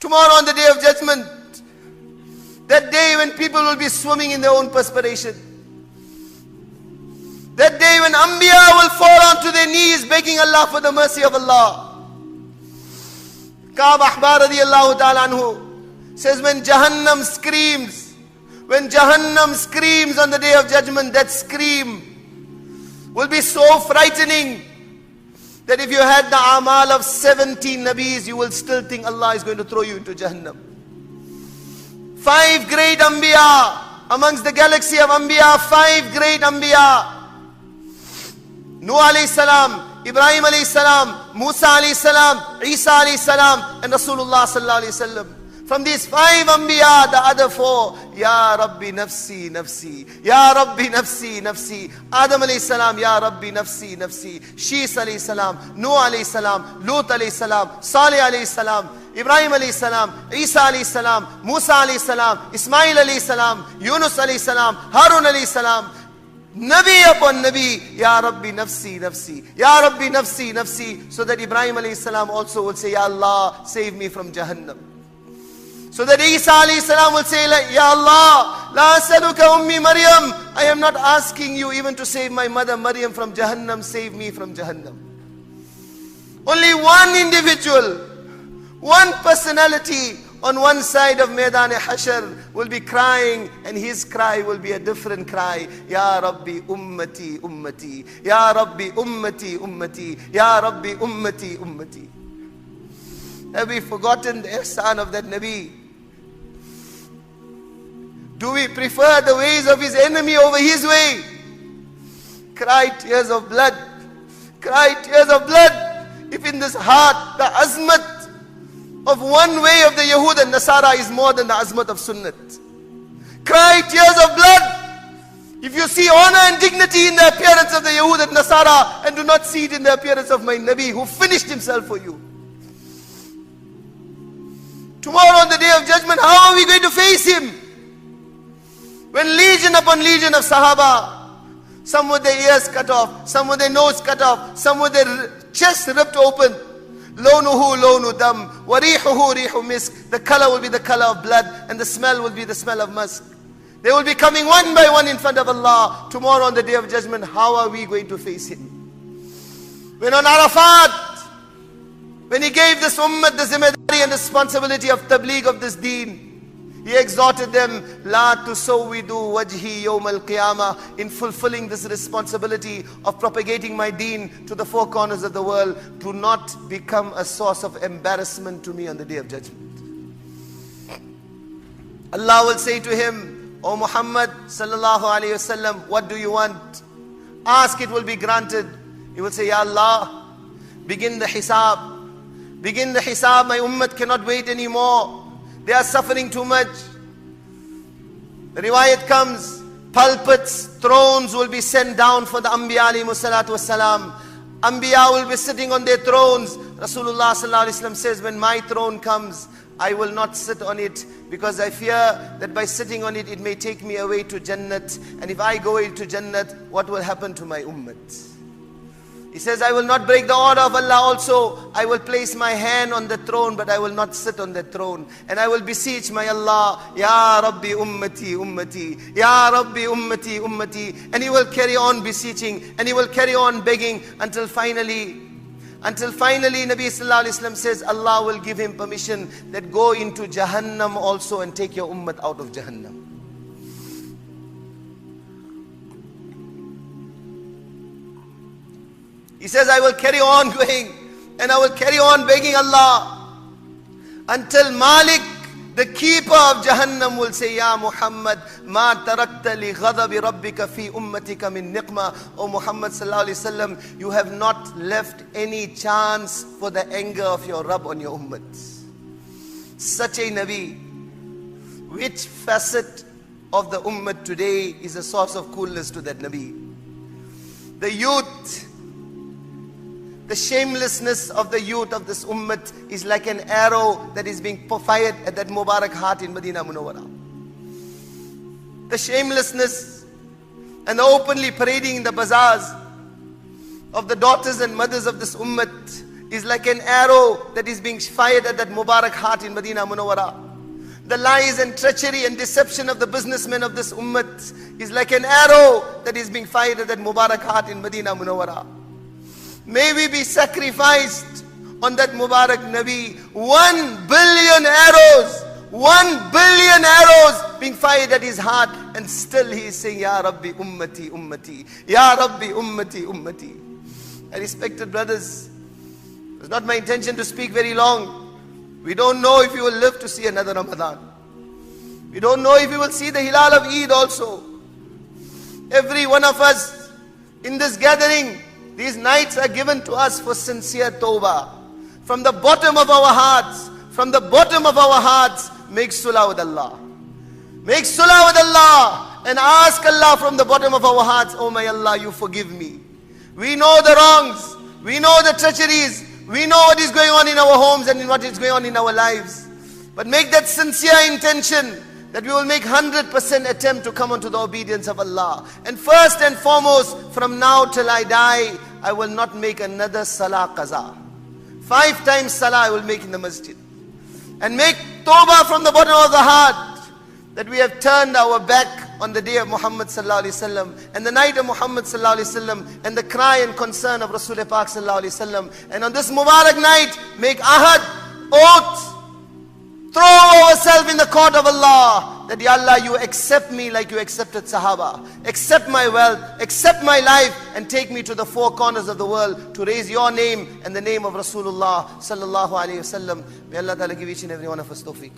Tomorrow on the day of judgment, that day when people will be swimming in their own perspiration. That day when Anbiya will fall onto their knees begging Allah for the mercy of Allah. Ka'b Ahbar radiyallahu ta'ala anhu says, when Jahannam screams on the day of judgment, that scream will be so frightening that if you had the amal of 17 Nabis, you will still think Allah is going to throw you into Jahannam. 5 great Anbiya, amongst the galaxy of Anbiya, 5 great Anbiya. Nuh alayhi salam, Ibrahim alayhi salam, Musa alayhi salam, Isa alayhi salam, and Rasulullah sallallahu alayhi wasallam. From these 5 Anbiya, the other 4, Ya Rabbi nafsi, nafsi. Ya Rabbi nafsi, nafsi. Adam alayhi salam, Ya Rabbi nafsi, nafsi. Shis alayhi salam, Nuh alayhi salam, Lut alayhi salam, Salih alayhi salam, Ibrahim alayhi salam, Isa alayhi salam, Musa alayhi salam, Ismail alayhi salam, Yunus alayhi salam, Harun alayhi salam. Nabi upon Nabi, Ya Rabbi nafsi, nafsi. Ya Rabbi nafsi, nafsi. So that Ibrahim alayhi salam also will say, Ya Allah, save me from Jahannam. So that Isa alayhi salam will say, Ya Allah, la asaluka ummi Maryam. I am not asking you even to save my mother Maryam from Jahannam. Save me from Jahannam. Only one individual, one personality on one side of Maidan-e-Hashar will be crying, and his cry will be a different cry. Ya Rabbi ummati, ummati. Ya Rabbi ummati, ummati. Ya Rabbi ummati, ummati. Have we forgotten the ihsan of that Nabi? Do we prefer the ways of his enemy over his way? Cry tears of blood. Cry tears of blood. If in this heart the azmat of one way of the Yahud and Nasara is more than the azmat of Sunnat. Cry tears of blood. If you see honor and dignity in the appearance of the Yahud and Nasara, and do not see it in the appearance of my Nabi who finished himself for you. Tomorrow on the day of judgment, how are we going to face him? When legion upon legion of Sahaba, some with their ears cut off, some with their nose cut off, some with their chest ripped open. Lawnuhu lawnu dam, wa rihuhu rihu misk. The color will be the color of blood, and the smell will be the smell of musk. They will be coming one by one in front of Allah. Tomorrow on the day of judgment, how are we going to face him? When on Arafat, when he gave this ummah the zimmedari and responsibility of tabligh of this deen, he exhorted them, La tusawwidu wajhi yawm al-qiyamah. In fulfilling this responsibility of propagating my deen to the 4 corners of the world, do not become a source of embarrassment to me on the day of judgment. Allah will say to him, O Muhammad sallallahu alayhi wasallam, what do you want? Ask, it will be granted. He will say, Ya Allah, begin the hisab. Begin the hisab. My ummah cannot wait anymore. They are suffering too much. The riwayat comes, pulpits, thrones will be sent down for the Anbiya alayhimu salatu wassalam. Anbiya will be sitting on their thrones. Rasulullah sallallahu alayhi wasallam says, when my throne comes, I will not sit on it, because I fear that by sitting on it, it may take me away to Jannat. And if I go away to Jannat, what will happen to my ummah? He says, I will not break the order of Allah also. I will place my hand on the throne, but I will not sit on the throne. And I will beseech my Allah, Ya Rabbi ummati, ummati. Ya Rabbi ummati, ummati. And he will carry on beseeching, and he will carry on begging until finally, Nabi sallallahu alayhi wasallam says, Allah will give him permission that go into Jahannam also and take your ummah out of Jahannam. He says, I will carry on going, and I will carry on begging Allah until Malik, the keeper of Jahannam, will say, Ya Muhammad, ma tarakta li ghadabi rabbika fi ummatika min niqma. O Muhammad sallallahu alayhi wasallam, you have not left any chance for the anger of your Rabb on your ummah. Such a Nabi. Which facet of the ummah today is a source of coolness to that Nabi? The youth, the shamelessness of the youth of this ummah is like an arrow that is being fired at that Mubarak heart in Medina Munawwara. The shamelessness and the openly parading in the bazaars of the daughters and mothers of this ummah is like an arrow that is being fired at that Mubarak heart in Medina Munawwara. The lies and treachery and deception of the businessmen of this ummah is like an arrow that is being fired at that Mubarak heart in Medina Munawwara. May we be sacrificed on that Mubarak Nabi. 1 billion arrows, 1 billion arrows being fired at his heart, and still he is saying, Ya Rabbi ummati ummati, Ya Rabbi ummati ummati. I respected brothers, it was not my intention to speak very long. We don't know if we will live to see another Ramadan. We don't know if we will see the Hilal of Eid also. Every one of us in this gathering, these nights are given to us for sincere tawbah. From the bottom of our hearts, from the bottom of our hearts, make sulah with Allah. Make sulah with Allah and ask Allah from the bottom of our hearts, oh my Allah, you forgive me. We know the wrongs, we know the treacheries, we know what is going on in our homes and what is going on in our lives. But make that sincere intention that we will make 100% attempt to come unto the obedience of Allah. And first and foremost, from now till I die, I will not make another salah qaza. 5 times salah I will make in the masjid. And make tawbah from the bottom of the heart that we have turned our back on the day of Muhammad sallallahu alaihi wasallam and the night of Muhammad sallallahu alaihi wasallam and the cry and concern of Rasul Pak sallallahu alaihi wasallam. And on this Mubarak night, make ahad, oath, throw ourselves in the court of Allah that, Ya Allah, you accept me like you accepted Sahaba. Accept my wealth, accept my life, and take me to the 4 corners of the world to raise your name and the name of Rasulullah sallallahu alaihi wasallam. May Allah Ta'ala give each and every one of us tawfiq.